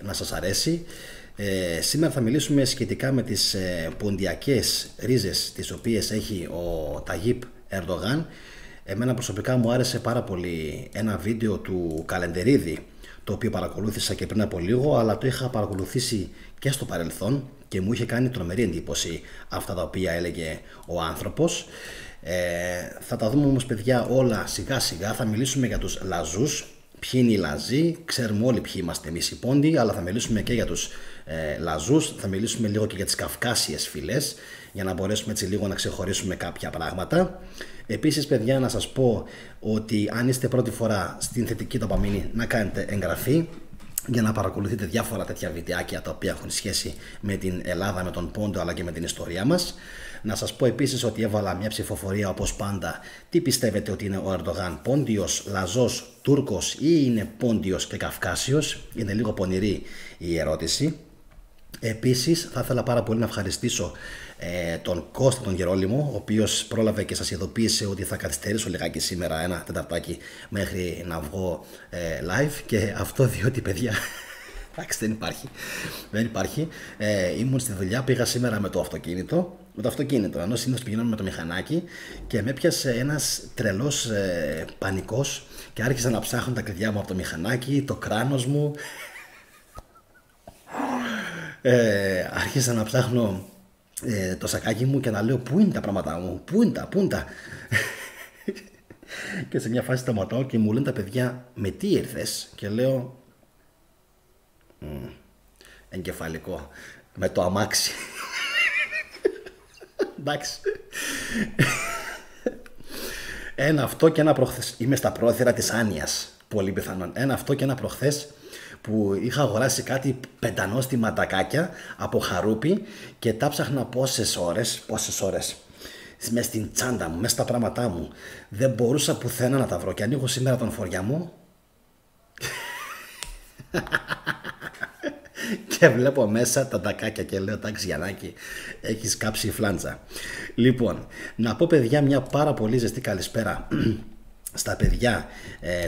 να σας αρέσει. Σήμερα θα μιλήσουμε σχετικά με τις ποντιακές ρίζες τις οποίες έχει ο Ταγίπ Ερντογάν. Εμένα προσωπικά μου άρεσε πάρα πολύ ένα βίντεο του Καλεντερίδη, το οποίο παρακολούθησα και πριν από λίγο, αλλά το είχα παρακολουθήσει και στο παρελθόν και μου είχε κάνει τρομερή εντύπωση αυτά τα οποία έλεγε ο άνθρωπος. Θα τα δούμε όμως, παιδιά, όλα σιγά σιγά. Θα μιλήσουμε για τους Λαζούς. Ποιοι είναι οι Λαζοί, ξέρουμε όλοι ποιοι είμαστε εμείς οι Πόντιοι, αλλά θα μιλήσουμε και για τους Λαζούς, θα μιλήσουμε λίγο και για τις Καυκάσιες φυλές, για να μπορέσουμε έτσι λίγο να ξεχωρίσουμε κάποια πράγματα. Επίσης, παιδιά, να σας πω ότι αν είστε πρώτη φορά στην Θετική Ντοπαμίνη, να κάνετε εγγραφή για να παρακολουθείτε διάφορα τέτοια βιντεάκια τα οποία έχουν σχέση με την Ελλάδα, με τον Πόντο, αλλά και με την ιστορία μας. Να σας πω επίσης ότι έβαλα μια ψηφοφορία όπως πάντα. Τι πιστεύετε ότι είναι ο Ερντογάν, Πόντιος, Λαζός, Τούρκος ή είναι Πόντιος και Καυκάσιος? Είναι λίγο πονηρή η ερώτηση. Επίσης θα ήθελα πάρα πολύ να ευχαριστήσω τον Κώστα τον Γερόλυμο, ο οποίος πρόλαβε και σας ειδοποίησε ότι θα καθυστερήσω λιγάκι σήμερα ένα τεταρτάκι μέχρι να βγω live, και αυτό διότι, παιδιά, εντάξει, δεν υπάρχει. Ήμουν στη δουλειά, πήγα σήμερα με το αυτοκίνητο, ενώ συνήθως πηγαίναμε με το μηχανάκι, και με έπιασε ένας τρελός πανικός και άρχισα να ψάχνω τα κλειδιά μου από το μηχανάκι, το κράνος μου. Άρχισα να ψάχνω το σακάκι μου και να λέω πού είναι τα πράγματά μου, πού είναι τα. Και σε μια φάση σταματάω και μου λένε τα παιδιά, με τι ήρθες? Και λέω εγκεφαλικό, με το αμάξι. Εντάξει. Ένα αυτό και ένα προχθές. Είμαι στα πρόθυρα της άνοιας, πολύ πιθανόν. Ένα αυτό και ένα προχθές που είχα αγοράσει κάτι πεντανόστιμα τακάκια από χαρούπι και τα ψάχνα πόσες ώρες μες στην τσάντα μου, μες στα πράγματά μου. Δεν μπορούσα πουθενά να τα βρω και ανοίγω σήμερα τον φοριά μου και βλέπω μέσα τα τακάκια και λέω, εντάξει Γιαννάκη, έχεις κάψει φλάντζα. Λοιπόν, να πω, παιδιά, μια πάρα πολύ ζεστή καλησπέρα στα παιδιά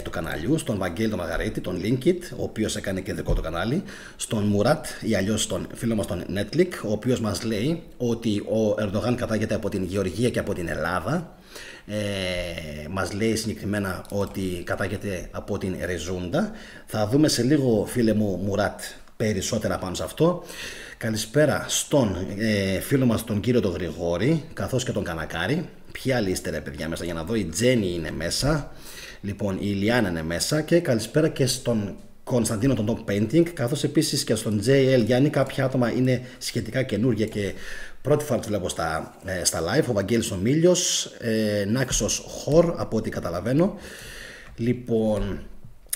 του καναλιού, στον Βαγγέλη τον Μαγαρίτη, τον Linkit, ο οποίος έκανε και δικό του κανάλι, στον Μουράτ ή αλλιώς τον φίλο μας τον Netflix, ο οποίος μας λέει ότι ο Ερντογάν κατάγεται από την Γεωργία και από την Ελλάδα. Μας λέει συγκεκριμένα ότι κατάγεται από την Ρεζούντα. Θα δούμε σε λίγο, φίλε μου Μουράτ, περισσότερα πάνω σε αυτό. Καλησπέρα στον φίλο μας τον κύριο τον Γρηγόρη, καθώς και τον Κανακάρη. Ποιοι άλλοι είστε, ρε παιδιά, μέσα? Για να δω, η Τζέννη είναι μέσα, λοιπόν η Ηλιάνα είναι μέσα, και καλησπέρα και στον Κωνσταντίνο τον Top Painting, καθώς επίσης και στον JL Γιάννη. Κάποια άτομα είναι σχετικά καινούργια και πρώτη φορά τους βλέπω στα live. Ο Βαγγέλης ο Μίλιος, Νάξος Χορ από ό,τι καταλαβαίνω. Λοιπόν,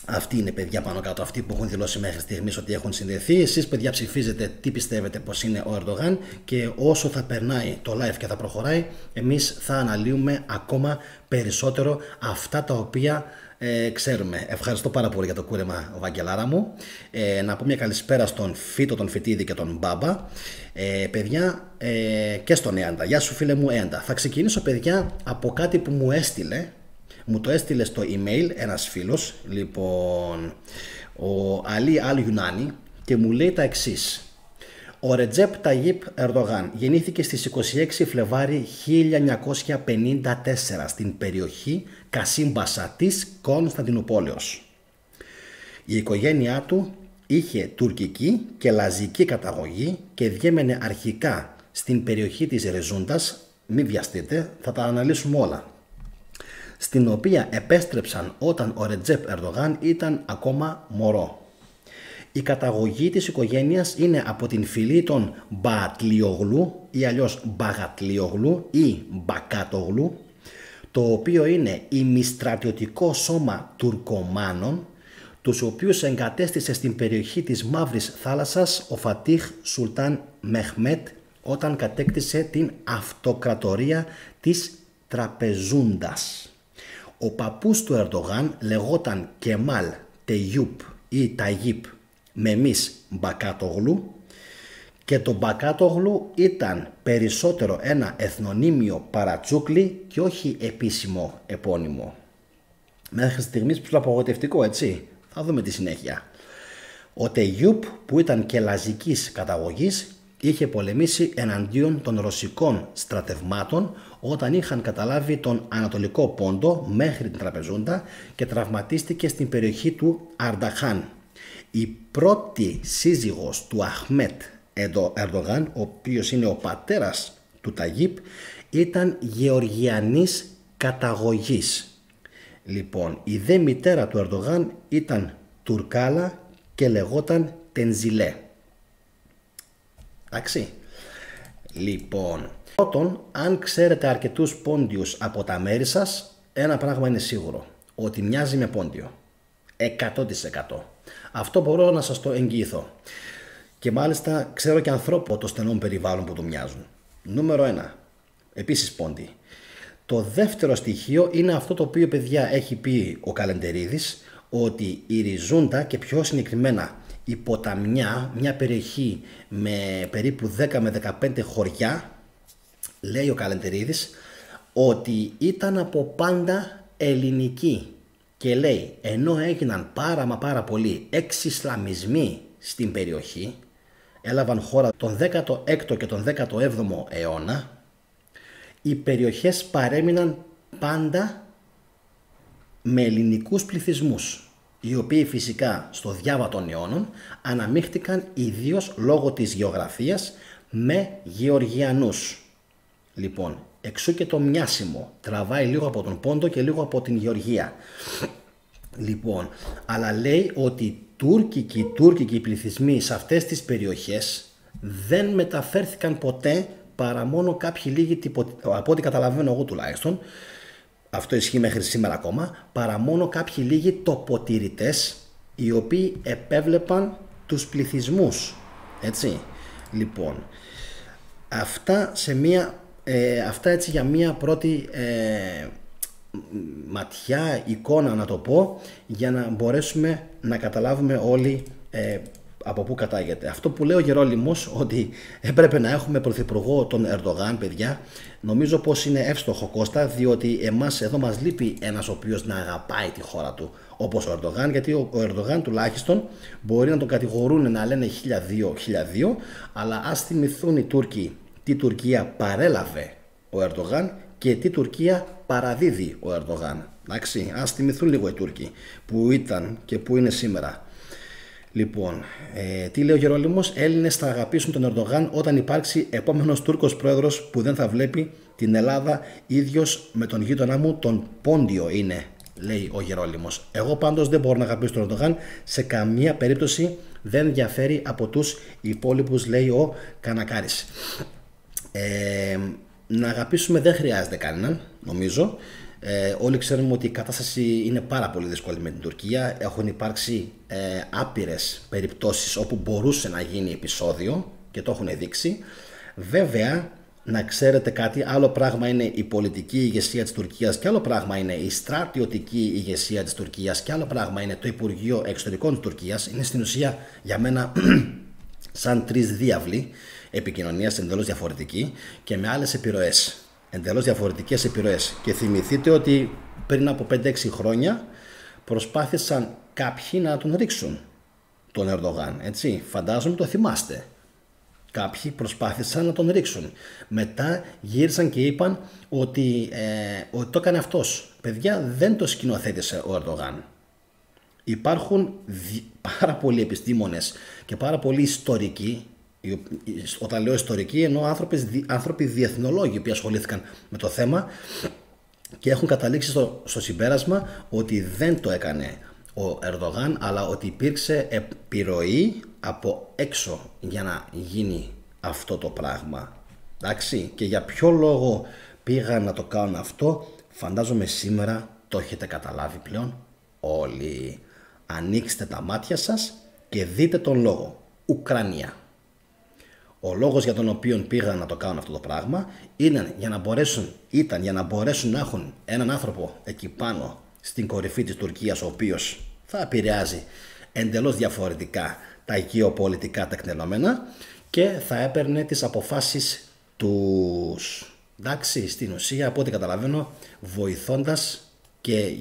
αυτοί είναι, παιδιά, πάνω κάτω, αυτοί που έχουν δηλώσει μέχρι στιγμής ότι έχουν συνδεθεί. Εσείς, παιδιά, ψηφίζετε τι πιστεύετε πως είναι ο Ερντογάν, και όσο θα περνάει το live και θα προχωράει, εμείς θα αναλύουμε ακόμα περισσότερο αυτά τα οποία ξέρουμε. Ευχαριστώ πάρα πολύ για το κούρεμα, Βαγγελάρα μου. Να πω μια καλησπέρα στον Φίτο, τον Φιτίδη και τον Μπάμπα. Παιδιά, και στον Έαντα. Γεια σου, φίλε μου Έαντα. Θα ξεκινήσω, παιδιά, από κάτι που μου έστειλε. Μου το έστειλε στο email ένας φίλος, λοιπόν, ο Αλή Αλ Ιουνάνη, και μου λέει τα εξής. Ο Ρετζέπ Ταγίπ Ερντογάν γεννήθηκε στις 26 Φλεβάρι 1954 στην περιοχή Κασίμπασα της Κωνσταντινούπολεως. Η οικογένειά του είχε τουρκική και λαζική καταγωγή και διέμενε αρχικά στην περιοχή της Ρεζούντας, μην βιαστείτε, θα τα αναλύσουμε όλα, στην οποία επέστρεψαν όταν ο Ρετζέπ Ερντογάν ήταν ακόμα μωρό. Η καταγωγή της οικογένειας είναι από την φυλή των Μπατλιογλου ή αλλιώς Μπαγατλιογλου ή Μπακάτογλου, το οποίο είναι ημιστρατιωτικό σώμα Τουρκομάνων, τους οποίους εγκατέστησε στην περιοχή της Μαύρης Θάλασσας ο Φατίχ Σουλτάν Μεχμέτ όταν κατέκτησε την αυτοκρατορία της Τραπεζούντας. Ο παππούς του Ερντογάν λεγόταν Κεμάλ Τεγιούπ ή Ταγίπ Μεμής Μπακάτογλου, και το Μπακάτογλου ήταν περισσότερο ένα εθνονύμιο παρατσούκλι και όχι επίσημο επώνυμο. Μέχρι στιγμής ψηλοαπογοητευτικό, έτσι. Θα δούμε τη συνέχεια. Ο Τεγιούπ, που ήταν και λαζικής καταγωγής, είχε πολεμήσει εναντίον των ρωσικών στρατευμάτων όταν είχαν καταλάβει τον Ανατολικό Πόντο μέχρι την Τραπεζούντα και τραυματίστηκε στην περιοχή του Αρνταχάν. Η πρώτη σύζυγος του Αχμέτ Ερντογάν, ο οποίος είναι ο πατέρας του Ταγίπ, ήταν γεωργιανής καταγωγής. Λοιπόν, η δε μητέρα του Ερντογάν ήταν Τουρκάλα και λεγόταν Τενζιλέ. Εντάξει. Λοιπόν, πρώτον, αν ξέρετε αρκετούς πόντιους από τα μέρη σας, ένα πράγμα είναι σίγουρο, ότι μοιάζει με πόντιο. 100%. Αυτό μπορώ να σας το εγγυηθώ. Και μάλιστα ξέρω και ανθρώπου το στενό περιβάλλον που του μοιάζουν. Νούμερο 1. Επίσης πόντι. Το δεύτερο στοιχείο είναι αυτό το οποίο, παιδιά, έχει πει ο Καλεντερίδης, ότι η Ριζούντα και πιο συγκεκριμένα η Ποταμιά, μια περιοχή με περίπου 10 με 15 χωριά, λέει ο Καλεντερίδης, ότι ήταν από πάντα ελληνική. Και λέει, ενώ έγιναν πάρα πολλοί εξισλαμισμοί στην περιοχή, έλαβαν χώρα τον 16ο και τον 17ο αιώνα, οι περιοχές παρέμειναν πάντα με ελληνικούς πληθυσμούς, οι οποίοι φυσικά στο διάβα των αιώνων αναμίχθηκαν ιδίως λόγω της γεωγραφίας με Γεωργιανούς. Λοιπόν, εξού και το μοιάσιμο, τραβάει λίγο από τον Πόντο και λίγο από την Γεωργία. Λοιπόν, αλλά λέει ότι οι τουρκικοι πληθυσμοί σε αυτές τις περιοχές δεν μεταφέρθηκαν ποτέ παρά μόνο κάποιοι λίγοι, από ό,τι καταλαβαίνω εγώ τουλάχιστον, αυτό ισχύει μέχρι σήμερα ακόμα, παρά μόνο κάποιοι λίγοι τοποτηρητές οι οποίοι επέβλεπαν τους πληθυσμούς. Έτσι. Λοιπόν, αυτά έτσι για μία πρώτη ματιά, εικόνα να το πω, για να μπορέσουμε να καταλάβουμε όλοι από πού κατάγεται. Αυτό που λέει ο Γερόλυμος, ότι έπρεπε να έχουμε πρωθυπουργό τον Ερντογάν, παιδιά, νομίζω πως είναι εύστοχο, Κώστα, διότι εμάς εδώ μας λείπει ένας ο οποίος να αγαπάει τη χώρα του όπως ο Ερντογάν, γιατί ο Ερντογάν τουλάχιστον μπορεί να τον κατηγορούν να λένε 1002, αλλά ας θυμηθούν οι Τούρκοι τι Τουρκία παρέλαβε ο Ερντογάν και τι Τουρκία παραδίδει ο Ερντογάν. Εντάξει, ας θυμηθούν λίγο οι Τούρκοι που ήταν και που είναι σήμερα. Λοιπόν, τι λέει ο Γερόλυμος, Έλληνες θα αγαπήσουν τον Ερντογάν όταν υπάρξει επόμενος Τούρκος πρόεδρος που δεν θα βλέπει την Ελλάδα ίδιος με τον γείτονά μου, τον Πόντιο είναι, λέει ο Γερόλυμος. Εγώ πάντως δεν μπορώ να αγαπήσω τον Ερντογάν, σε καμία περίπτωση δεν διαφέρει από τους υπόλοιπους, λέει ο Κανακάρης. Να αγαπήσουμε δεν χρειάζεται κανέναν, νομίζω. Όλοι ξέρουμε ότι η κατάσταση είναι πάρα πολύ δύσκολη με την Τουρκία. Έχουν υπάρξει άπειρες περιπτώσεις όπου μπορούσε να γίνει επεισόδιο και το έχουν δείξει. Βέβαια, να ξέρετε κάτι, άλλο πράγμα είναι η πολιτική ηγεσία της Τουρκίας και άλλο πράγμα είναι η στρατιωτική ηγεσία της Τουρκίας και άλλο πράγμα είναι το Υπουργείο Εξωτερικών της Τουρκίας. Είναι στην ουσία για μένα σαν τρεις διάβλοι επικοινωνίας εντελώς διαφορετικοί και με άλλες επιρροές. Εντελώς διαφορετικές επιρροές. Και θυμηθείτε ότι πριν από 5-6 χρόνια προσπάθησαν κάποιοι να τον ρίξουν τον Ερντογάν. Έτσι, φαντάζομαι το θυμάστε. Κάποιοι προσπάθησαν να τον ρίξουν. Μετά γύρισαν και είπαν ότι το έκανε αυτός. Παιδιά, δεν το σκηνοθέτησε ο Ερντογάν. Υπάρχουν πάρα πολλοί επιστήμονες και πάρα πολλοί ιστορικοί. Όταν λέω ιστορικοί εννοώ άνθρωποι διεθνολόγοι που ασχολήθηκαν με το θέμα και έχουν καταλήξει στο συμπέρασμα ότι δεν το έκανε ο Ερντογάν, αλλά ότι υπήρξε επιρροή από έξω για να γίνει αυτό το πράγμα. Εντάξει, και για ποιο λόγο πήγαν να το κάνουν αυτό, φαντάζομαι σήμερα το έχετε καταλάβει πλέον όλοι. Ανοίξτε τα μάτια σας και δείτε τον λόγο. Ουκρανία. Ο λόγος για τον οποίο πήγαν να το κάνουν αυτό το πράγμα ήταν για να μπορέσουν να έχουν έναν άνθρωπο εκεί πάνω στην κορυφή της Τουρκίας, ο οποίος θα επηρεάζει εντελώς διαφορετικά τα γεωπολιτικά τεκτενόμενα και θα έπαιρνε τις αποφάσεις τους. Εντάξει, στην ουσία από ό,τι καταλαβαίνω βοηθώντας και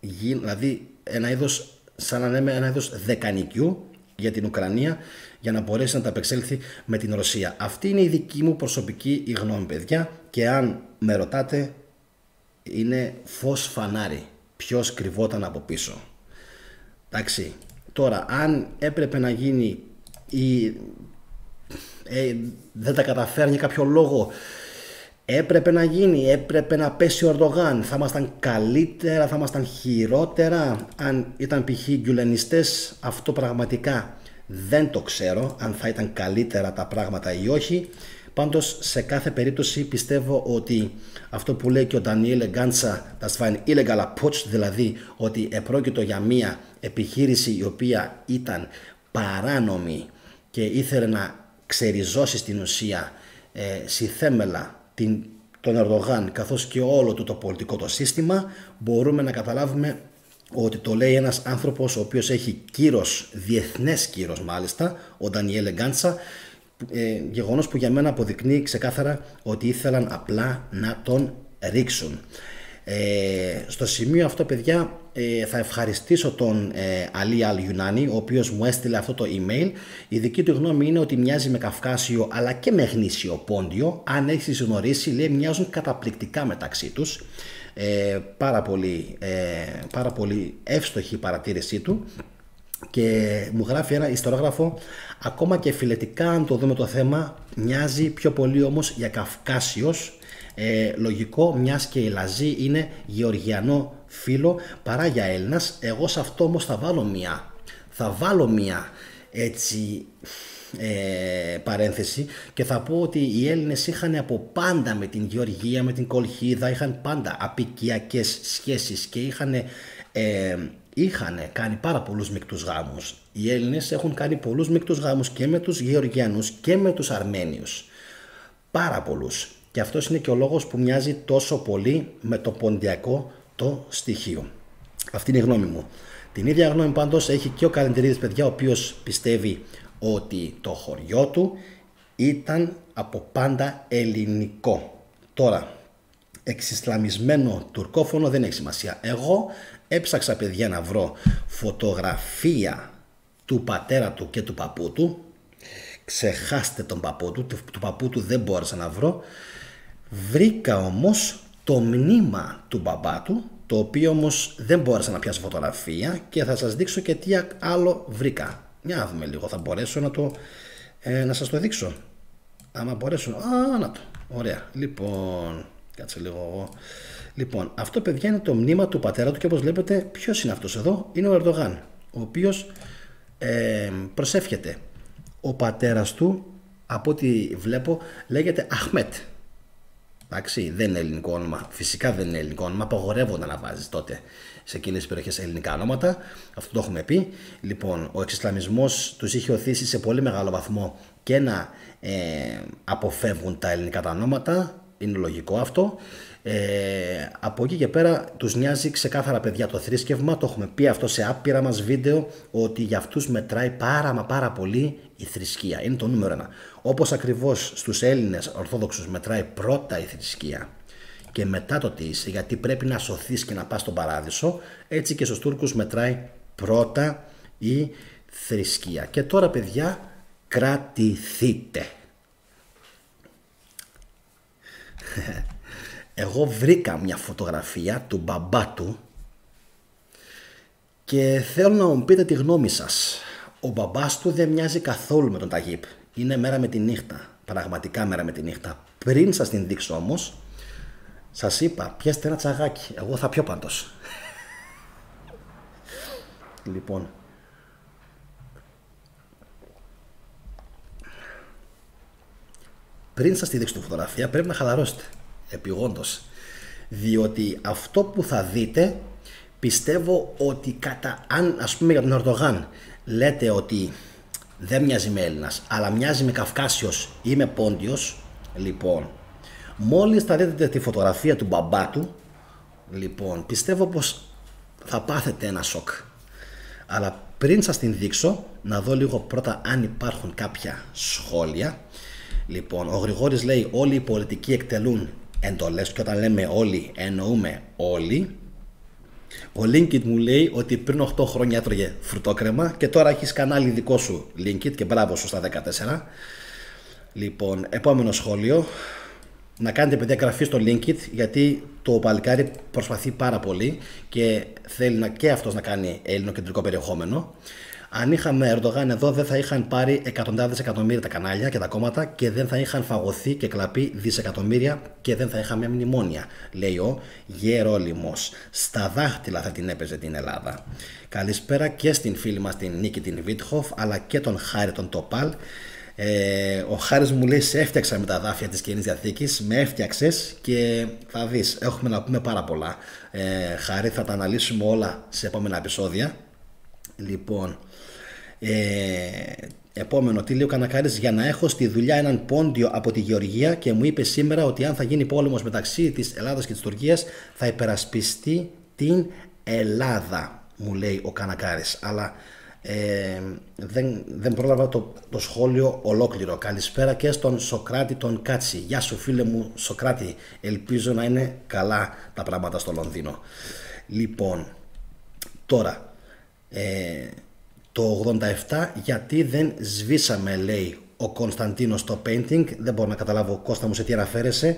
δηλαδή ένα είδος, σαν να λέμε ένα είδος δεκανικιού για την Ουκρανία για να μπορέσει να τα απεξέλθει με την Ρωσία. Αυτή είναι η δική μου προσωπική γνώμη, παιδιά, και αν με ρωτάτε, είναι φως φανάρι ποιος κρυβόταν από πίσω. Εντάξει, τώρα αν έπρεπε να γίνει ή δεν τα καταφέρνει για κάποιο λόγο, έπρεπε να γίνει, έπρεπε να πέσει ο Ερντογάν, θα ήμασταν καλύτερα, θα ήμασταν χειρότερα αν ήταν π.χ. γκουλενιστές? Αυτό πραγματικά δεν το ξέρω αν θα ήταν καλύτερα τα πράγματα ή όχι. Πάντως σε κάθε περίπτωση πιστεύω ότι αυτό που λέει και ο Ντανιέλ Γκάντσα, das war ein illegaler Putsch, δηλαδή ότι επρόκειτο για μια επιχείρηση η οποία ήταν παράνομη και ήθελε να ξεριζώσει στην ουσία συθέμελα τον Ερντογάν καθώς και όλο το πολιτικό το σύστημα, μπορούμε να καταλάβουμε ότι το λέει ένας άνθρωπος ο οποίος έχει κύρος, διεθνές κύρος μάλιστα, ο Ντανιέλ Γκάντσα, γεγονός που για μένα αποδεικνύει ξεκάθαρα ότι ήθελαν απλά να τον ρίξουν. Στο σημείο αυτό, παιδιά, θα ευχαριστήσω τον Αλή Αλ Ιουνάνι, ο οποίος μου έστειλε αυτό το email. Η δική του γνώμη είναι ότι μοιάζει με Καυκάσιο αλλά και με γνήσιο πόντιο. Αν έχεις γνωρίσει, λέει, μοιάζουν καταπληκτικά μεταξύ τους. Πάρα πολύ εύστοχη η παρατήρησή του. Και μου γράφει ένα ιστορόγραφο, ακόμα και φιλετικά αν το δούμε το θέμα, μοιάζει πιο πολύ όμως για Καυκάσιος, λογικό, μιας και η Λαζή είναι γεωργιανό φύλο παρά για Έλληνας. Εγώ σε αυτό όμως θα βάλω μια έτσι παρένθεση και θα πω ότι οι Έλληνες είχαν από πάντα με την Γεωργία, με την Κολχίδα, είχαν πάντα απικιακές σχέσεις και είχαν κάνει πάρα πολλούς μεικτούς γάμους. Οι Έλληνες έχουν κάνει πολλούς μεικτούς γάμους και με τους Γεωργιανούς και με τους Αρμένιους. Πάρα πολλούς. Και αυτός είναι και ο λόγος που μοιάζει τόσο πολύ με το ποντιακό το στοιχείο. Αυτή είναι η γνώμη μου. Την ίδια γνώμη πάντως έχει και ο Καλεντερίδης, παιδιά, ο οποίος πιστεύει ότι το χωριό του ήταν από πάντα ελληνικό. Τώρα, εξισλαμισμένο τουρκόφωνο δεν έχει σημασία. Εγώ έψαξα, παιδιά, να βρω φωτογραφία του πατέρα του και του παππού του. Ξεχάστε τον παππού του παππού του δεν μπόρεσα να βρω. Βρήκα όμως το μνήμα του μπαμπά του, το οποίο όμως δεν μπόρεσα να πιάσω φωτογραφία και θα σας δείξω και τι άλλο βρήκα. Για να δούμε λίγο, θα μπορέσω να σας το δείξω. Άμα μπορέσω, να το, ωραία. Λοιπόν, κάτσε λίγο εγώ. Λοιπόν, αυτό, παιδιά, είναι το μνήμα του πατέρα του και όπως βλέπετε, ποιος είναι αυτός εδώ? Είναι ο Ερντογάν, ο οποίος προσεύχεται. Ο πατέρας του, από ό,τι βλέπω, λέγεται Αχμέτ. Εντάξει, δεν είναι ελληνικό όνομα. Φυσικά δεν είναι ελληνικό όνομα. Απαγορεύονταν να βάζει τότε σε εκείνες τις περιοχές ελληνικά ονόματα. Αυτό το έχουμε πει. Λοιπόν, ο εξισλαμισμός τους είχε οθήσει σε πολύ μεγάλο βαθμό και να αποφεύγουν τα ελληνικά τα ονόματα. Είναι λογικό αυτό. Από εκεί και πέρα τους νοιάζει ξεκάθαρα, παιδιά, το θρήσκευμα. Το έχουμε πει αυτό σε άπειρα μας βίντεο, ότι για αυτούς μετράει πάρα πολύ η θρησκεία. Είναι το νούμερο ένα. Όπως ακριβώς στους Έλληνες Ορθόδοξους μετράει πρώτα η θρησκεία και μετά το τι είσαι, γιατί πρέπει να σωθείς και να πας στον παράδεισο, έτσι και στους Τούρκους μετράει πρώτα η θρησκεία. Και τώρα, παιδιά, κρατηθείτε. Εγώ βρήκα μια φωτογραφία του μπαμπά του και θέλω να μου πείτε τη γνώμη σας. Ο μπαμπάς του δεν μοιάζει καθόλου με τον Ταγίπ. Είναι μέρα με τη νύχτα. Πραγματικά μέρα με τη νύχτα. Πριν σας την δείξω όμως, σας είπα, πιέστε ένα τσαγάκι. Εγώ θα πιω πάντως. Λοιπόν, πριν σας τη δείξω τη φωτογραφία, πρέπει να χαλαρώσετε επειγόντως, διότι αυτό που θα δείτε, πιστεύω ότι αν, ας πούμε, για τον Ερντογάν λέτε ότι δεν μοιάζει με Έλληνας, αλλά μοιάζει με Καυκάσιος ή με Πόντιος, λοιπόν, μόλις θα δείτε τη φωτογραφία του μπαμπά του, λοιπόν, πιστεύω πως θα πάθετε ένα σοκ. Αλλά πριν σας την δείξω, να δω λίγο πρώτα αν υπάρχουν κάποια σχόλια. Λοιπόν, ο Γρηγόρης λέει: όλοι οι πολιτικοί εκτελούν εντολές, και όταν λέμε όλοι εννοούμε όλοι. Ο Linkit μου λέει ότι πριν 8 χρόνια έτρωγε φρουτόκρεμα και τώρα έχεις κανάλι δικό σου Linkit και μπράβο σου στα 14. Λοιπόν, επόμενο σχόλιο. Να κάνετε παιδιά εγγραφή στο Linkit, γιατί το παλικάρι προσπαθεί πάρα πολύ και θέλει και αυτός να κάνει ελληνοκεντρικό περιεχόμενο. Αν είχαμε Ερντογάν εδώ, δεν θα είχαν πάρει εκατοντάδες εκατομμύρια τα κανάλια και τα κόμματα και δεν θα είχαν φαγωθεί και κλαπεί δισεκατομμύρια και δεν θα είχαμε μνημόνια, λέει ο Γερόλυμος. Στα δάχτυλα θα την έπαιζε την Ελλάδα. Καλησπέρα και στην φίλη μας την Νίκη την Βίτχοφ, αλλά και τον Χάρη τον Τοπάλ. Ο Χάρης μου λέει: σε έφτιαξα με τα δάφια της Καινής Διαθήκης. Με έφτιαξες και θα δεις, έχουμε να πούμε πάρα πολλά. Χάρη, θα τα αναλύσουμε όλα σε επόμενα επεισόδια. Λοιπόν, επόμενο, τι λέει ο Κανακάρης? Για να έχω στη δουλειά έναν πόντιο από τη Γεωργία και μου είπε σήμερα ότι αν θα γίνει πόλεμος μεταξύ της Ελλάδας και της Τουρκίας θα υπερασπιστεί την Ελλάδα, μου λέει ο Κανακάρης. Αλλά δεν πρόλαβα το σχόλιο ολόκληρο. Καλησπέρα και στον Σοκράτη τον Κάτσι. Γεια σου φίλε μου Σοκράτη, ελπίζω να είναι καλά τα πράγματα στο Λονδίνο. Λοιπόν, τώρα το 87 γιατί δεν σβήσαμε, λέει ο Κωνσταντίνος, το painting? Δεν μπορώ να καταλάβω, Κώστα μου, σε τι αναφέρεσαι.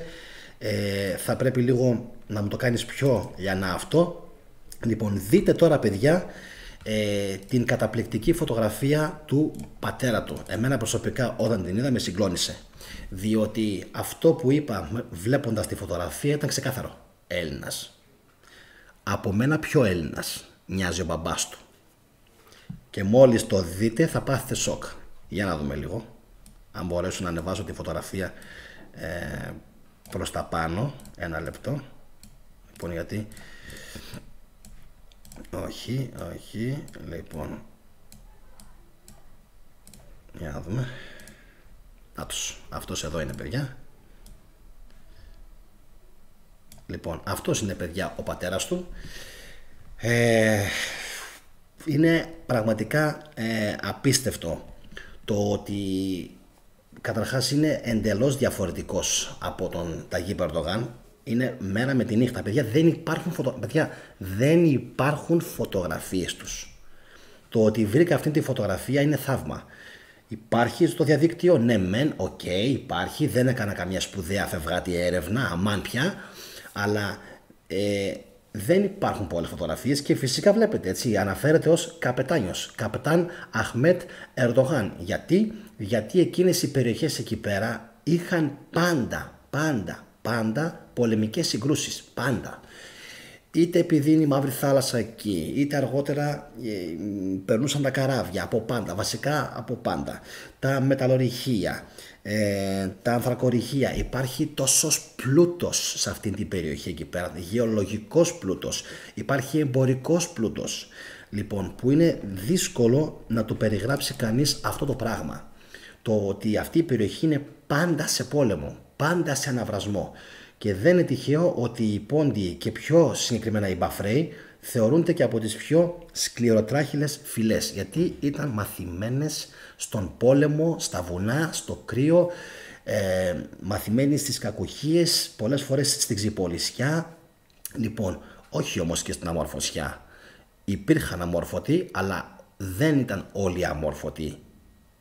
Θα πρέπει λίγο να μου το κάνεις πιο λιανά αυτό. Λοιπόν, δείτε τώρα παιδιά την καταπληκτική φωτογραφία του πατέρα του. Εμένα προσωπικά όταν την είδα με συγκλώνησε, διότι αυτό που είπα βλέποντας τη φωτογραφία ήταν ξεκάθαρο. Έλληνας. Από μένα πιο Έλληνας μοιάζει ο μπαμπάς του. Και μόλις το δείτε θα πάθετε σοκ. Για να δούμε λίγο. Αν μπορέσω να ανεβάσω τη φωτογραφία προς τα πάνω. Ένα λεπτό. Λοιπόν, γιατί... Όχι. Λοιπόν, για να δούμε. Αυτός εδώ είναι παιδιά. Λοιπόν, αυτός είναι παιδιά ο πατέρας του. Είναι πραγματικά απίστευτο το ότι καταρχάς είναι εντελώς διαφορετικός από τον Ταγίπ Ερντογάν. Είναι μέρα με τη νύχτα. Παιδιά, δεν υπάρχουν φωτογραφίες τους. Το ότι βρήκα αυτή τη φωτογραφία είναι θαύμα. Υπάρχει στο διαδίκτυο, ναι μεν, οκ, υπάρχει, δεν έκανα καμία σπουδαία φευγάτη έρευνα, αμάν πια, αλλά δεν υπάρχουν πολλές φωτογραφίες και φυσικά βλέπετε, έτσι, αναφέρεται ως καπετάνιος, καπετάν Αχμέτ Ερντογάν. Γιατί εκείνες οι περιοχές εκεί πέρα είχαν πάντα πολεμικές συγκρούσεις, πάντα. Είτε επειδή είναι η Μαύρη Θάλασσα εκεί, είτε αργότερα περνούσαν τα καράβια, από πάντα, βασικά από πάντα. Τα μεταλλορυχεία, τα ανθρακορυχεία. Υπάρχει τόσος πλούτος σε αυτήν την περιοχή εκεί πέρα, γεωλογικός πλούτος, υπάρχει εμπορικός πλούτος. Λοιπόν, που είναι δύσκολο να το περιγράψει κανείς αυτό το πράγμα. Το ότι αυτή η περιοχή είναι πάντα σε πόλεμο, πάντα σε αναβρασμό. Και δεν είναι τυχαίο ότι οι Πόντιοι και πιο συγκεκριμένα οι Μπαφρέοι θεωρούνται και από τις πιο σκληροτράχυλες φυλές, γιατί ήταν μαθημένες στον πόλεμο, στα βουνά, στο κρύο, μαθημένοι στις κακουχίες, πολλές φορές στην ξυπολισιά. Λοιπόν, όχι όμως και στην αμορφωσιά. Υπήρχαν αμόρφωτοι, αλλά δεν ήταν όλοι αμόρφωτοι.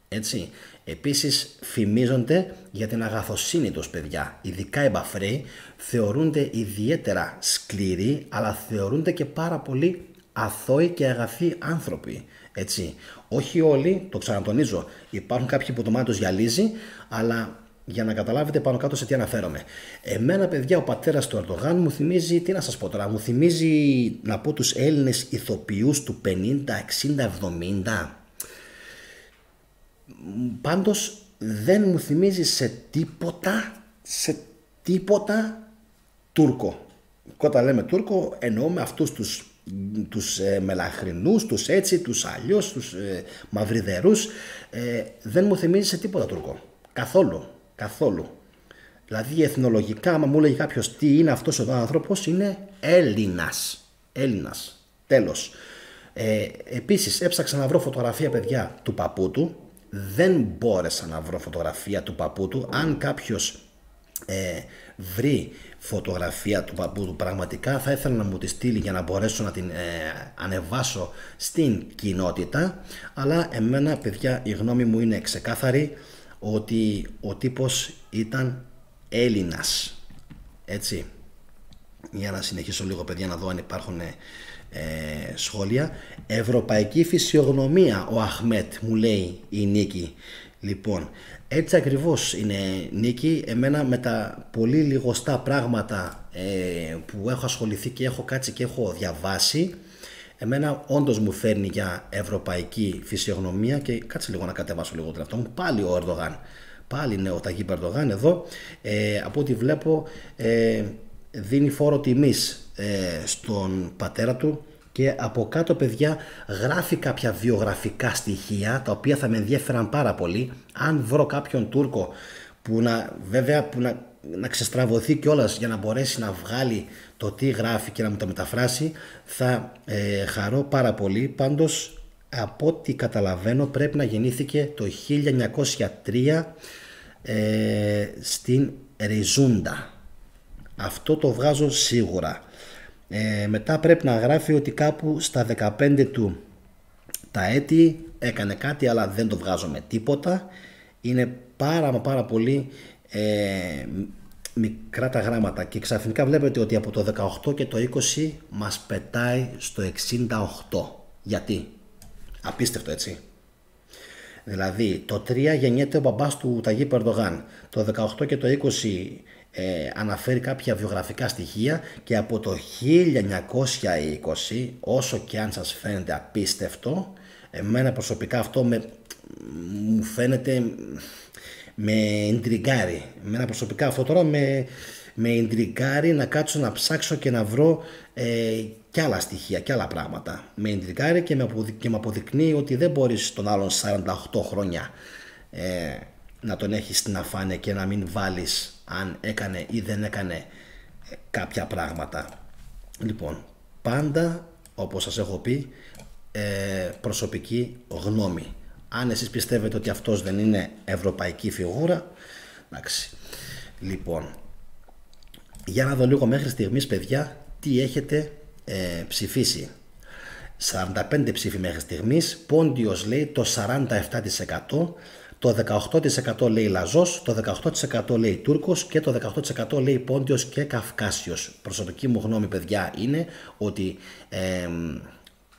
Έτσι. Επίσης φημίζονται για την αγαθοσύνη τους παιδιά. Ειδικά οι Μπαφρέοι θεωρούνται ιδιαίτερα σκληροί, αλλά θεωρούνται και πάρα πολύ αθώοι και αγαθοί άνθρωποι. Έτσι. Όχι όλοι, το ξανατονίζω, υπάρχουν κάποιοι που το μάτι τους γυαλίζει, αλλά για να καταλάβετε πάνω κάτω σε τι αναφέρομαι. Εμένα παιδιά ο πατέρας του Ερντογάν μου θυμίζει, τι να σας πω τώρα, μου θυμίζει να πω τους Έλληνες ηθοποιούς του 50, 60, 70. Πάντως δεν μου θυμίζει σε τίποτα Τούρκο. Και όταν λέμε Τούρκο εννοούμε αυτούς τους μελαχρινούς, τους έτσι, τους αλλιώς, τους μαυριδερούς. Δεν μου θυμίζει σε τίποτα Τούρκο. Καθόλου. Δηλαδή εθνολογικά, άμα μου έλεγε κάποιος τι είναι αυτός ο άνθρωπος, είναι Έλληνας. Τέλος. Επίσης έψαξα να βρω φωτογραφία παιδιά του παππού του. Δεν μπόρεσα να βρω φωτογραφία του παππού του. Αν κάποιος βρει φωτογραφία που πραγματικά θα ήθελα να μου τη στείλει για να μπορέσω να την ανεβάσω στην κοινότητα. Αλλά εμένα, παιδιά, η γνώμη μου είναι ξεκάθαρη, ότι ο τύπος ήταν Έλληνας. Έτσι, για να συνεχίσω λίγο, παιδιά, να δω αν υπάρχουν σχόλια. Ευρωπαϊκή φυσιογνωμία ο Αχμέτ, μου λέει η Νίκη. Λοιπόν, έτσι ακριβώς είναι, Νίκη. Εμένα με τα πολύ λιγοστά πράγματα που έχω ασχοληθεί και έχω κάτσει και έχω διαβάσει, εμένα όντως μου φέρνει για ευρωπαϊκή φυσιογνωμία. Και κάτσε λίγο να κατεβάσω λίγο το αυτό μου. Πάλι ο Ερντογάν. Πάλι είναι ο Ταγίπ Ερντογάν εδώ. Από ό,τι βλέπω δίνει φόρο τιμής στον πατέρα του. Και από κάτω, παιδιά, γράφει κάποια βιογραφικά στοιχεία, τα οποία θα με ενδιέφεραν πάρα πολύ. Αν βρω κάποιον Τούρκο που να ξεστραβωθεί κιόλας για να μπορέσει να βγάλει το τι γράφει και να μου το μεταφράσει, θα χαρώ πάρα πολύ. Πάντως, από ό,τι καταλαβαίνω, πρέπει να γεννήθηκε το 1903 στην Ριζούντα. Αυτό το βγάζω σίγουρα. Μετά πρέπει να γράφει ότι κάπου στα 15 του τα έτη έκανε κάτι, αλλά δεν το βγάζω με τίποτα. Είναι πάρα πολύ μικρά τα γράμματα και ξαφνικά βλέπετε ότι από το 18 και το 20 μας πετάει στο 68. Γιατί? Απίστευτο, έτσι. Δηλαδή το 3 γεννιέται ο μπαμπάς του Ταγίπ Ερντογάν, το 18 και το 20 αναφέρει κάποια βιογραφικά στοιχεία, και από το 1920, όσο και αν σας φαίνεται απίστευτο, εμένα προσωπικά αυτό μου φαίνεται, με εντριγκάρει. Εμένα προσωπικά αυτό τώρα με εντριγκάρει, να κάτσω να ψάξω και να βρω κι άλλα στοιχεία, κι άλλα πράγματα. Με εντριγκάρει και με αποδεικνύει ότι δεν μπορείς τον άλλον 48 χρόνια να τον έχεις στην αφάνεια και να μην βάλεις αν έκανε ή δεν έκανε κάποια πράγματα. Λοιπόν, πάντα, όπως σας έχω πει, προσωπική γνώμη. Αν εσείς πιστεύετε ότι αυτός δεν είναι ευρωπαϊκή φιγούρα, εντάξει. Λοιπόν, για να δω λίγο μέχρι στιγμής, παιδιά, τι έχετε ψηφίσει. 45 ψήφοι μέχρι στιγμής. Πόντιος λέει το 47%. Το 18% λέει Λαζός, το 18% λέει Τούρκος και το 18% λέει Πόντιος και Καυκάσιος. Προσωπική μου γνώμη, παιδιά, είναι ότι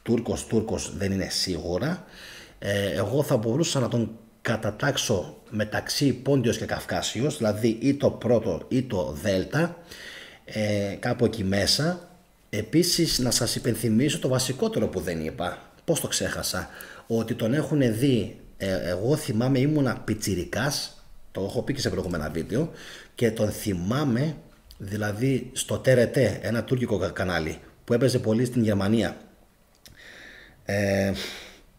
Τούρκος δεν είναι σίγουρα. Εγώ θα μπορούσα να τον κατατάξω μεταξύ Πόντιος και Καυκάσιος, δηλαδή ή το πρώτο ή το δέλτα, κάπου εκεί μέσα. Επίσης, να σας υπενθυμίσω το βασικότερο που δεν είπα. Πώς το ξέχασα? Ότι τον έχουν δει. Εγώ θυμάμαι, ήμουνα πιτσιρικάς, το έχω πει και σε προηγούμενα βίντεο, και τον θυμάμαι δηλαδή στο TRT, ένα τουρκικό κανάλι που έπαιζε πολύ στην Γερμανία.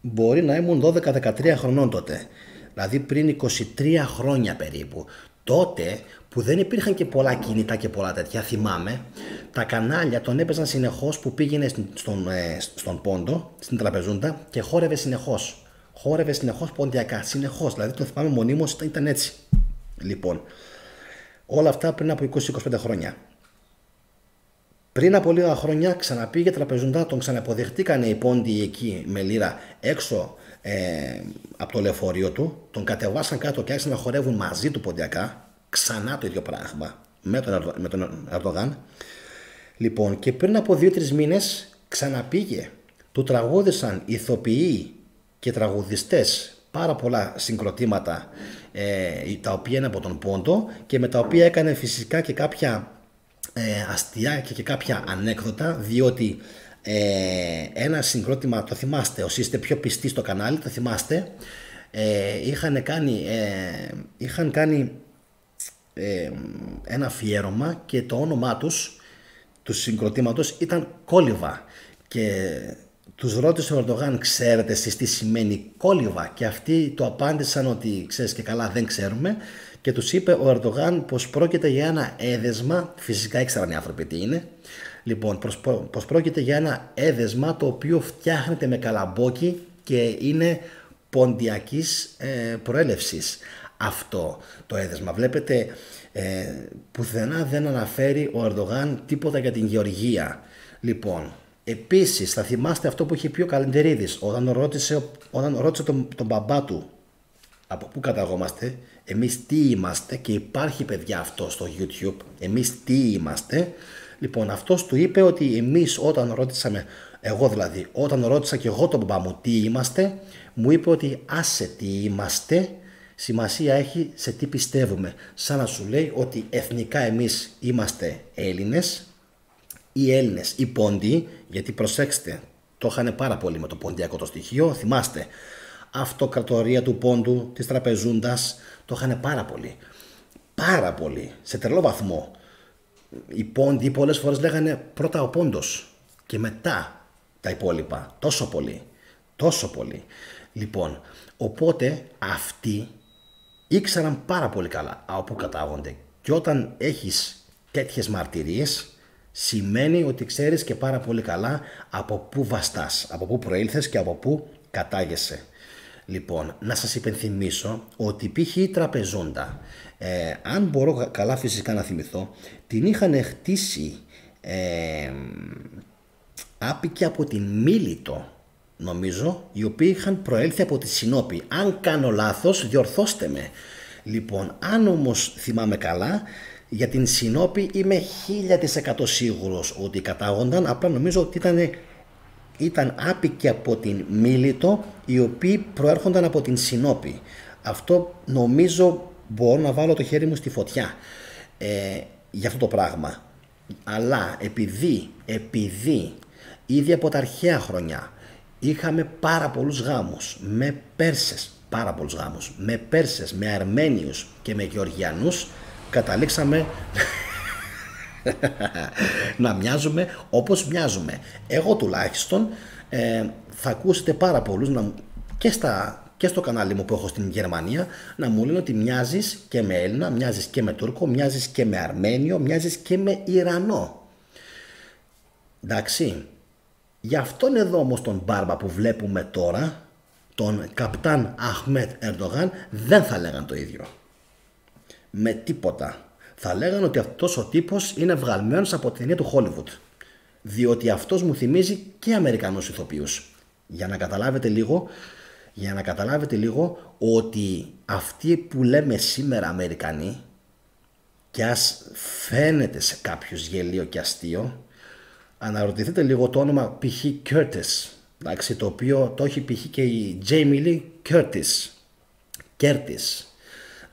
Μπορεί να ήμουν 12-13 χρονών τότε, δηλαδή πριν 23 χρόνια περίπου. Τότε που δεν υπήρχαν και πολλά κινητά και πολλά τέτοια, θυμάμαι, τα κανάλια τον έπαιζαν συνεχώς, που πήγαινε στον Πόντο, στην Τραπεζούντα, και χόρευε συνεχώς. Χόρευε συνεχώς ποντιακά, συνεχώς, δηλαδή το θυμάμαι μονίμως, ήταν έτσι. Λοιπόν, όλα αυτά πριν από 20-25 χρόνια. Πριν από λίγα χρόνια ξαναπήγε Τραπεζούντα, τον ξαναποδεχτήκανε οι πόντιοι εκεί με λίρα έξω από το λεωφορείο του, τον κατεβάσαν κάτω και άρχισαν να χορεύουν μαζί του ποντιακά, ξανά το ίδιο πράγμα με τον Ερντογάν. Λοιπόν, και πριν από 2-3 μήνες ξαναπήγε, του τραγούδισαν ηθοποιοί και τραγουδιστές πάρα πολλά συγκροτήματα, τα οποία είναι από τον Πόντο, και με τα οποία έκανε φυσικά και κάποια αστιάκια και κάποια ανέκδοτα, διότι ένα συγκρότημα, το θυμάστε, όσοι είστε πιο πιστοί στο κανάλι, το θυμάστε, είχαν κάνει ένα αφιέρωμα και το όνομά του συγκροτήματος ήταν Κόλιβα, και τους ρώτησε ο Ερντογάν, ξέρετε εσείς τι σημαίνει Κόλιβα? Και αυτοί του απάντησαν ότι ξέρεις και καλά, δεν ξέρουμε, και τους είπε ο Ερντογάν πως πρόκειται για ένα έδεσμα, φυσικά ήξεραν οι άνθρωποι τι είναι, λοιπόν, πως πρόκειται για ένα έδεσμα το οποίο φτιάχνεται με καλαμπόκι και είναι ποντιακής προέλευσης. αυτό το έδεσμα. Βλέπετε, πουθενά δεν αναφέρει ο Ερντογάν τίποτα για την Γεωργία. Λοιπόν, επίσης θα θυμάστε αυτό που είχε πει ο Καλεντερίδης όταν ρώτησε τον μπαμπά του από πού καταγόμαστε, εμείς τι είμαστε, και υπάρχει παιδιά αυτό στο YouTube, εμείς τι είμαστε. Λοιπόν, αυτός του είπε ότι εμείς όταν ρώτησαμε, εγώ δηλαδή, όταν ρώτησα και εγώ τον μπαμπά μου τι είμαστε, μου είπε ότι άσε τι είμαστε, σημασία έχει σε τι πιστεύουμε. Σαν να σου λέει ότι εθνικά εμείς είμαστε Έλληνες, οι Έλληνες, οι Πόντιοι, γιατί προσέξτε, το είχαν πάρα πολύ με το ποντιακό το στοιχείο, θυμάστε, αυτοκρατορία του Πόντου, της Τραπεζούντας, το είχαν πάρα πολύ, σε τρελό βαθμό. Οι Πόντιοι πολλές φορές λέγανε πρώτα ο Πόντος και μετά τα υπόλοιπα, τόσο πολύ. Λοιπόν, οπότε αυτοί ήξεραν πάρα πολύ καλά από πού κατάγονται, και όταν έχεις τέτοιες μαρτυρίες σημαίνει ότι ξέρεις και πάρα πολύ καλά από πού βαστάς, από πού προήλθες και από πού κατάγεσαι. Λοιπόν, να σας υπενθυμίσω ότι π.χ. η Τραπεζούντα, αν μπορώ καλά φυσικά να θυμηθώ, την είχαν χτίσει άπικη από την Μίλητο, νομίζω, οι οποίοι είχαν προέλθει από τη Συνόπη. Αν κάνω λάθος, διορθώστε με. Λοιπόν, αν όμως θυμάμαι καλά, για την Συνόπη είμαι 1000% σίγουρος ότι κατάγονταν, απλά νομίζω ότι ήταν άπικοι από την Μίλητο, οι οποίοι προέρχονταν από την Συνόπη. Αυτό νομίζω μπορώ να βάλω το χέρι μου στη φωτιά για αυτό το πράγμα. Αλλά επειδή ήδη από τα αρχαία χρόνια είχαμε πάρα πολλούς γάμους με Πέρσες, με Πέρσες, με Αρμένιους και με Γεωργιανούς, καταλήξαμε να μοιάζουμε όπως μοιάζουμε. Εγώ τουλάχιστον θα ακούσετε πάρα πολλούς και στο κανάλι μου που έχω στην Γερμανία να μου λένε ότι μοιάζεις και με Έλληνα, μοιάζεις και με Τούρκο, μοιάζεις και με Αρμένιο, μοιάζεις και με Ιρανό. Εντάξει. Γι' αυτόν εδώ όμως τον μπάρμπα που βλέπουμε τώρα, τον καπτάν Αχμέτ Ερντογάν, δεν θα λέγαν το ίδιο. Με τίποτα. Θα λέγανε ότι αυτός ο τύπος είναι βγαλμένος από την ταινία του Hollywood. Διότι αυτός μου θυμίζει και Αμερικανούς ηθοποιούς. Για να καταλάβετε λίγο ότι αυτοί που λέμε σήμερα Αμερικανοί, και ας φαίνεται σε κάποιους γελίο και αστείο, αναρωτηθείτε λίγο το όνομα π.χ. Curtis, εντάξει, το οποίο το έχει π.χ. και η Jamie Lee Curtis.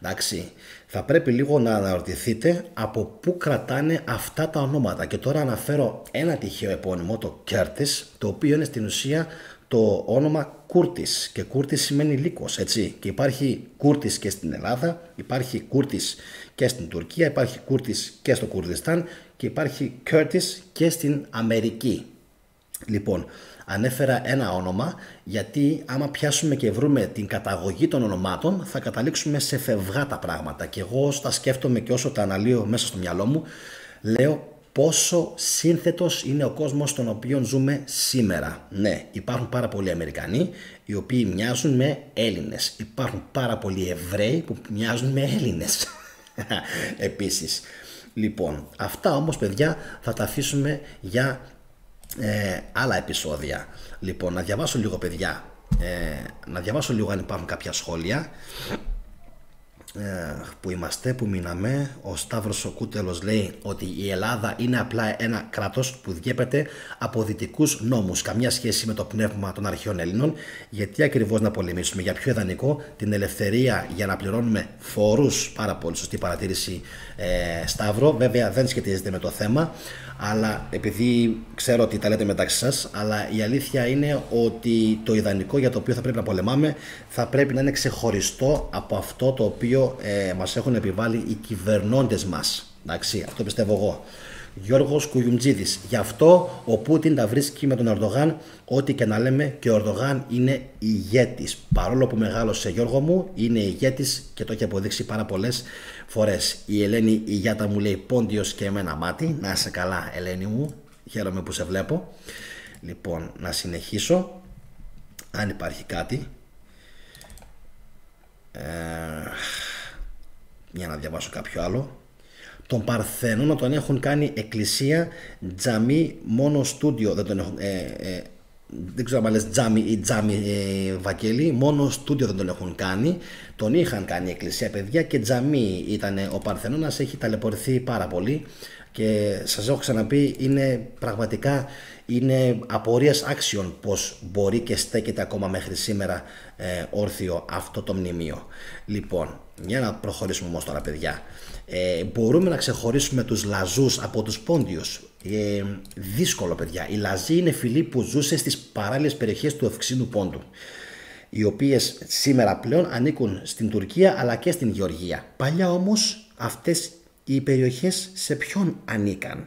Εντάξει, θα πρέπει λίγο να αναρωτηθείτε από πού κρατάνε αυτά τα ονόματα. Και τώρα αναφέρω ένα τυχαίο επώνυμο, το Curtis, το οποίο είναι στην ουσία το όνομα Κούρτις, και Κούρτις σημαίνει λύκος, έτσι. Και υπάρχει Κούρτις και στην Ελλάδα, υπάρχει Κούρτις και στην Τουρκία, υπάρχει Κούρτις και στο Κουρδιστάν και υπάρχει Curtis και στην Αμερική. Λοιπόν, ανέφερα ένα όνομα γιατί άμα πιάσουμε και βρούμε την καταγωγή των ονομάτων θα καταλήξουμε σε φευγάτα πράγματα, και εγώ όσο τα σκέφτομαι και όσο τα αναλύω μέσα στο μυαλό μου λέω πόσο σύνθετος είναι ο κόσμος στον οποίο ζούμε σήμερα. Ναι, υπάρχουν πάρα πολλοί Αμερικανοί οι οποίοι μοιάζουν με Έλληνες, υπάρχουν πάρα πολλοί Εβραίοι που μοιάζουν με Έλληνες επίσης. Λοιπόν, αυτά όμως παιδιά θα τα αφήσουμε για άλλα επεισόδια. Λοιπόν, να διαβάσω λίγο παιδιά, να διαβάσω λίγο αν υπάρχουν κάποια σχόλια. Που είμαστε, που μείναμε. Ο Σταύρος ο Κούτελος λέει ότι η Ελλάδα είναι απλά ένα κράτος που διέπεται από δυτικούς νόμους, καμιά σχέση με το πνεύμα των αρχαίων Ελλήνων. Γιατί ακριβώς να πολεμήσουμε, για πιο ιδανικό, την ελευθερία για να πληρώνουμε φόρους? Πάρα πολύ σωστή παρατήρηση, Σταύρο. Βέβαια δεν σχετίζεται με το θέμα, αλλά επειδή ξέρω ότι τα λέτε μεταξύ σας, αλλά η αλήθεια είναι ότι το ιδανικό για το οποίο θα πρέπει να πολεμάμε θα πρέπει να είναι ξεχωριστό από αυτό το οποίο μας έχουν επιβάλει οι κυβερνώντες μας. Εντάξει, αυτό πιστεύω εγώ. Γιώργος Κουγιουμτζίδης. Γι' αυτό ο Πούτιν τα βρίσκει με τον Ερντογάν, ό,τι και να λέμε, και ο Ερντογάν είναι ηγέτης. Παρόλο που μεγάλωσε, Γιώργο μου, είναι ηγέτης και το έχει αποδείξει πάρα πολλές φορές. Η Ελένη η Γιάτα μου λέει πόντιος και εμένα μάτι. Να είσαι καλά, Ελένη μου, χαίρομαι που σε βλέπω. Λοιπόν, να συνεχίσω αν υπάρχει κάτι. για να διαβάσω κάποιο άλλο. Τον Παρθενώνα τον έχουν κάνει εκκλησία, τζαμί, μόνο στούντιο δεν τον έχουν. Δεν ξέρω αν λες τζάμι ή τζάμι, Βαγγέλη, μόνο στούντιο δεν τον έχουν κάνει. Τον είχαν κάνει εκκλησία, παιδιά, και τζαμί ήταν ο Παρθενώνας. Έχει ταλαιπωρηθεί πάρα πολύ και σας έχω ξαναπεί, είναι πραγματικά, είναι απορίας άξιων πως μπορεί και στέκεται ακόμα μέχρι σήμερα όρθιο αυτό το μνημείο. Λοιπόν, για να προχωρήσουμε όμως τώρα, παιδιά. Μπορούμε να ξεχωρίσουμε τους Λαζούς από τους Πόντιους. Δύσκολο, παιδιά. Οι Λαζοί είναι φυλή που ζούσε στις παράλληλες περιοχές του Ευξήνου Πόντου, οι οποίες σήμερα πλέον ανήκουν στην Τουρκία αλλά και στην Γεωργία. Παλιά όμως αυτές οι περιοχές σε ποιον ανήκαν?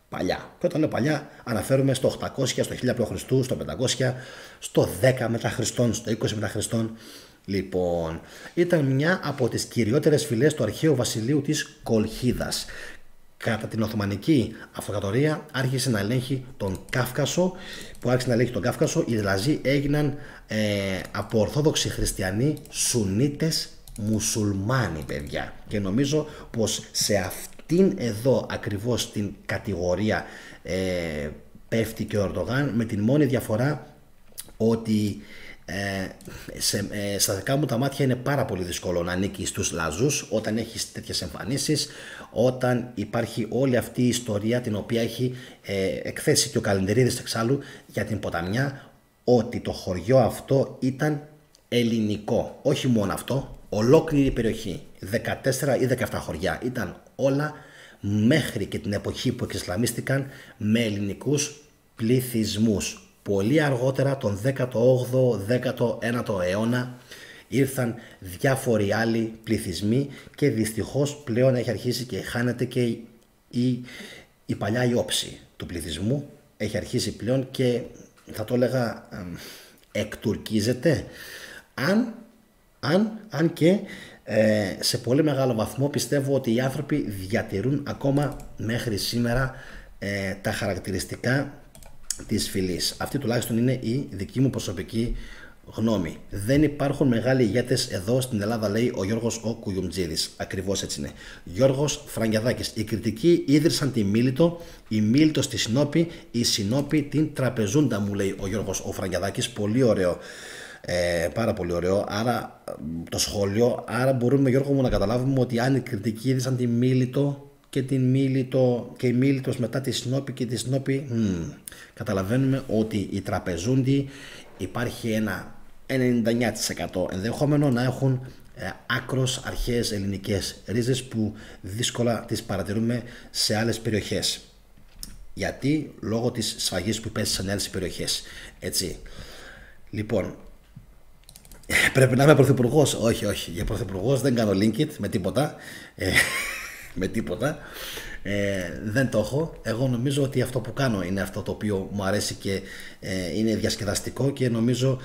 Παλιά. Και όταν λέω παλιά αναφέρομαι στο 800, στο 1000 π.Χ., στο 500, στο 10 μετά Χριστόν, στο 20 μετά Χριστόν. Λοιπόν, ήταν μια από τις κυριότερες φυλές του αρχαίου βασιλείου της Κολχίδας. Κατά την Οθωμανική Αυτοκρατορία άρχισε να ελέγχει τον Κάφκασο. Οι Λαζοί έγιναν από Ορθόδοξοι Χριστιανοί Σουνίτες Μουσουλμάνοι, παιδιά. Και νομίζω πως σε αυτήν εδώ ακριβώς την κατηγορία πέφτει και ο Ερντογάν, με την μόνη διαφορά ότι στα δικά μου τα μάτια είναι πάρα πολύ δύσκολο να ανήκει στους Λαζούς όταν έχεις τέτοιες εμφανίσεις, όταν υπάρχει όλη αυτή η ιστορία την οποία έχει εκθέσει και ο Καλεντερίδης εξάλλου για την Ποταμιά, ότι το χωριό αυτό ήταν ελληνικό. Όχι μόνο αυτό, ολόκληρη η περιοχή, 14 ή 17 χωριά, ήταν όλα μέχρι και την εποχή που εξισλαμίστηκαν με ελληνικούς πληθυσμούς. Πολύ αργότερα, τον 18ο-19ο αιώνα, ήρθαν διάφοροι άλλοι πληθυσμοί και δυστυχώς πλέον έχει αρχίσει και χάνεται και η παλιά η όψη του πληθυσμού. Έχει αρχίσει πλέον και θα το έλεγα εκτουρκίζεται, αν και σε πολύ μεγάλο βαθμό πιστεύω ότι οι άνθρωποι διατηρούν ακόμα μέχρι σήμερα τα χαρακτηριστικά της φυλής. Αυτή τουλάχιστον είναι η δική μου προσωπική γνώμη. Δεν υπάρχουν μεγάλοι ηγέτες εδώ στην Ελλάδα, λέει ο Γιώργος ο Κουγιουμτζίδης. Ακριβώς έτσι είναι. Γιώργος Φραγκιαδάκης. Οι κριτικοί ίδρυσαν τη Μίλητο, η Μίλητος τη Συνόπη, η Συνόπη την Τραπεζούντα, μου λέει ο Γιώργος ο Φραγκιαδάκης. Πολύ ωραίο. Πάρα πολύ ωραίο. Άρα το σχόλιο. Άρα μπορούμε, Γιώργο μου, να καταλάβουμε ότι αν οι κριτικοί ίδρυσαν τη Μίλητο και η Μίλητος μετά τη Συνόπη και τη Συνόπη, καταλαβαίνουμε ότι οι Τραπεζούντοι υπάρχει ένα 99% ενδεχόμενο να έχουν άκρος αρχαίες ελληνικές ρίζες που δύσκολα τις παρατηρούμε σε άλλες περιοχές. Γιατί? Λόγω της σφαγής που υπέστησαν σε άλλες περιοχές. Έτσι. Λοιπόν, πρέπει να είμαι πρωθυπουργός? Όχι, όχι. Για πρωθυπουργός δεν κάνω link με τίποτα. Με τίποτα. Δεν το έχω. Εγώ νομίζω ότι αυτό που κάνω είναι αυτό το οποίο μου αρέσει και είναι διασκεδαστικό και νομίζω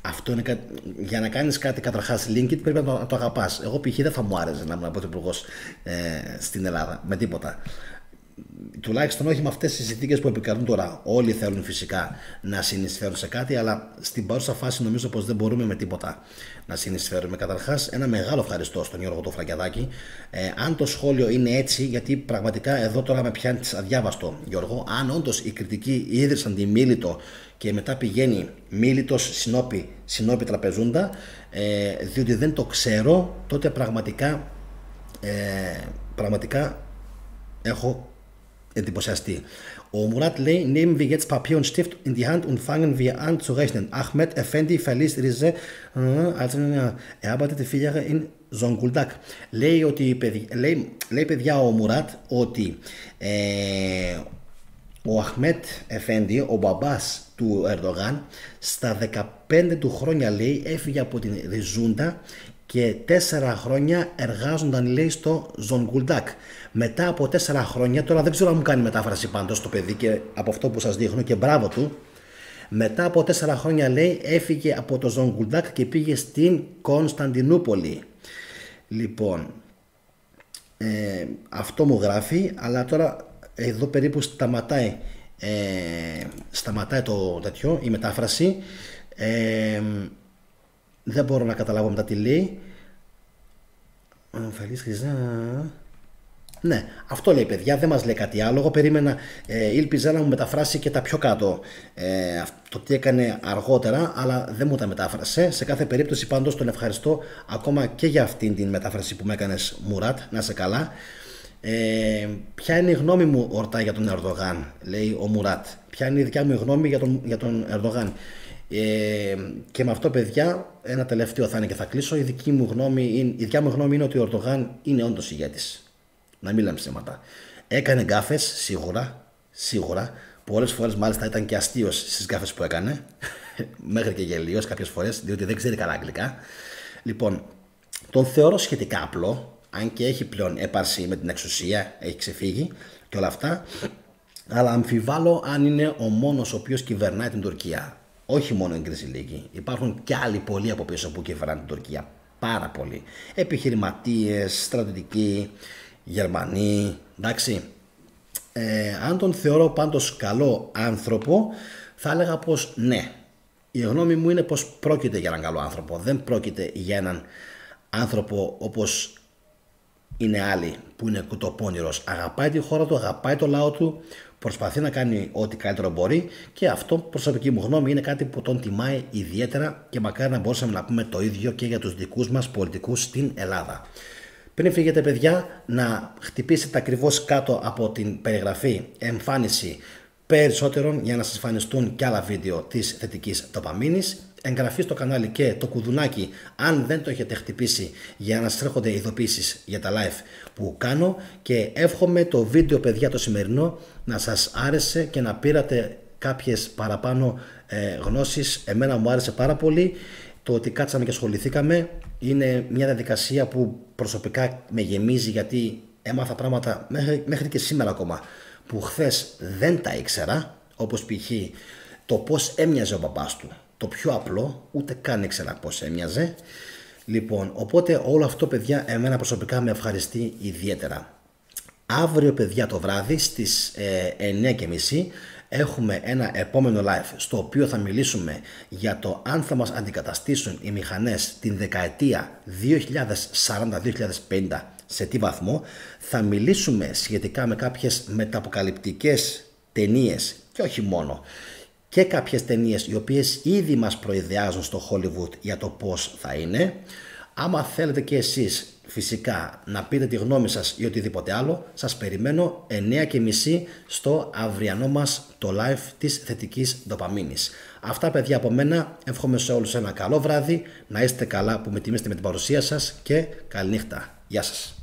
αυτό είναι για να κάνεις κάτι καταρχάς LinkedIn πρέπει να το αγαπάς. Εγώ π.χ. δεν θα μου άρεσε να ήμουν πρωθυπουργός στην Ελλάδα με τίποτα. Τουλάχιστον όχι με αυτές τις συνθήκες που επικρατούν τώρα. Όλοι θέλουν φυσικά να συνεισφέρουν σε κάτι, αλλά στην παρούσα φάση νομίζω πως δεν μπορούμε με τίποτα να συνεισφέρουμε. Καταρχάς, ένα μεγάλο ευχαριστώ στον Γιώργο το Φραγκιαδάκη. Αν το σχόλιο είναι έτσι, γιατί πραγματικά εδώ τώρα με πιάνει αδιάβαστο, Γιώργο, αν όντως οι κριτικοί ίδρυσαν τη Μίλητο και μετά πηγαίνει Μίλητος Συνόπη, Συνόπη Τραπεζούντα, διότι δεν το ξέρω, τότε πραγματικά έχω εντυπωσιαστεί. Ο Murat λέει: Nehmen wir jetzt Papier und Stift in die Hand und fangen wir an zu rechnen. Ahmed Effendi verließ Rize, also er arbeitete 4 Jahre in Zonguldak. Λέει παιδιά ο Murat ότι ο Αχμέτ Εφέντι, ο μπαμπάς του Ερντογάν, στα 15 του χρόνια, λέει, έφυγε από την Ριζούντα και 4 χρόνια εργάζονταν, λέει, στο Ζονγκουλντάκ. Μετά από 4 χρόνια, τώρα δεν ξέρω αν μου κάνει μετάφραση πάντως το παιδί και από αυτό που σας δείχνω και μπράβο του, μετά από 4 χρόνια, λέει, έφυγε από το Ζονγκουλντάκ και πήγε στην Κωνσταντινούπολη. Λοιπόν, αυτό μου γράφει, αλλά τώρα εδώ περίπου σταματάει το τέτοιο, η μετάφραση. Δεν μπορώ να καταλάβω μετά τι λέει. Φελής Χρυζά. Ναι, αυτό λέει, παιδιά, δεν μας λέει κάτι άλλο. Εγώ περίμενα, ήλπιζα να μου μεταφράσει και τα πιο κάτω, το τι έκανε αργότερα, αλλά δεν μου τα μετάφρασε. Σε κάθε περίπτωση πάντως τον ευχαριστώ ακόμα και για αυτήν την μετάφραση που μου έκανες, Μουράτ, να είσαι καλά. Ποια είναι η γνώμη μου, ορτά, για τον Ερντογάν, λέει ο Μουράτ. Ποια είναι η δικιά μου γνώμη για τον Ερντογάν. Και με αυτό, παιδιά, ένα τελευταίο θα είναι και θα κλείσω. Η δικιά μου γνώμη είναι ότι ο Ερντογάν είναι όντως ηγέτης. Να μην λέμε ψέματα. Έκανε γκάφες, σίγουρα. Πολλές φορές μάλιστα ήταν και αστείος στις γκάφες που έκανε. Μέχρι και γελίος κάποιες φορές, διότι δεν ξέρει καλά αγγλικά. Λοιπόν, τον θεωρώ σχετικά απλό, αν και έχει πλέον έπαρση με την εξουσία, έχει ξεφύγει και όλα αυτά. Αλλά αμφιβάλλω αν είναι ο μόνος ο οποίος κυβερνάει την Τουρκία. Όχι μόνο η Γκρίζη Λίγη. Υπάρχουν και άλλοι πολλοί από πίσω που κυβερνάνε την Τουρκία. Πάρα πολλοί. Επιχειρηματίες, στρατιωτικοί, Γερμανοί, εντάξει. Αν τον θεωρώ πάντως καλό άνθρωπο, θα έλεγα πως ναι. Η γνώμη μου είναι πως πρόκειται για έναν καλό άνθρωπο. Δεν πρόκειται για έναν άνθρωπο όπως είναι άλλοι που είναι κουτοπώνηρος. Αγαπάει τη χώρα του, αγαπάει το λαό του, προσπαθεί να κάνει ό,τι καλύτερο μπορεί και αυτό, προσωπική μου γνώμη, είναι κάτι που τον τιμάει ιδιαίτερα και μακάρι να μπορούσαμε να πούμε το ίδιο και για τους δικούς μας πολιτικούς στην Ελλάδα. Πριν φύγετε, παιδιά, να χτυπήσετε ακριβώς κάτω από την περιγραφή εμφάνιση περισσότερων για να σας εμφανιστούν και άλλα βίντεο της θετικής ντοπαμίνης. Εγγραφή στο κανάλι και το κουδουνάκι αν δεν το έχετε χτυπήσει για να σας έρχονται ειδοποιήσεις για τα live που κάνω, και εύχομαι το βίντεο, παιδιά, το σημερινό να σας άρεσε και να πήρατε κάποιες παραπάνω γνώσεις. Εμένα μου άρεσε πάρα πολύ το ότι κάτσαμε και ασχοληθήκαμε. Είναι μια διαδικασία που προσωπικά με γεμίζει, γιατί έμαθα πράγματα μέχρι και σήμερα ακόμα που χθες δεν τα ήξερα, όπως π.χ. το πώς έμοιαζε ο μπαμπάς του. Το πιο απλό, ούτε καν ήξερα πώς έμοιαζε. Λοιπόν, οπότε όλο αυτό, παιδιά, εμένα προσωπικά με ευχαριστεί ιδιαίτερα. Αύριο, παιδιά, το βράδυ στις 9:30 έχουμε ένα επόμενο live στο οποίο θα μιλήσουμε για το αν θα μας αντικαταστήσουν οι μηχανές την δεκαετία 2040-2050, σε τι βαθμό. Θα μιλήσουμε σχετικά με κάποιες μεταποκαλυπτικές ταινίες και όχι μόνο, και κάποιες ταινίες οι οποίες ήδη μας προειδεάζουν στο Hollywood για το πώς θα είναι. Άμα θέλετε και εσείς φυσικά να πείτε τη γνώμη σας ή οτιδήποτε άλλο, σας περιμένω 9:30 στο αυριανό μας το live της θετικής ντοπαμίνης. Αυτά, παιδιά, από μένα. Εύχομαι σε όλους ένα καλό βράδυ, να είστε καλά που με τιμήσετε με την παρουσία σας και καληνύχτα. Γεια σας.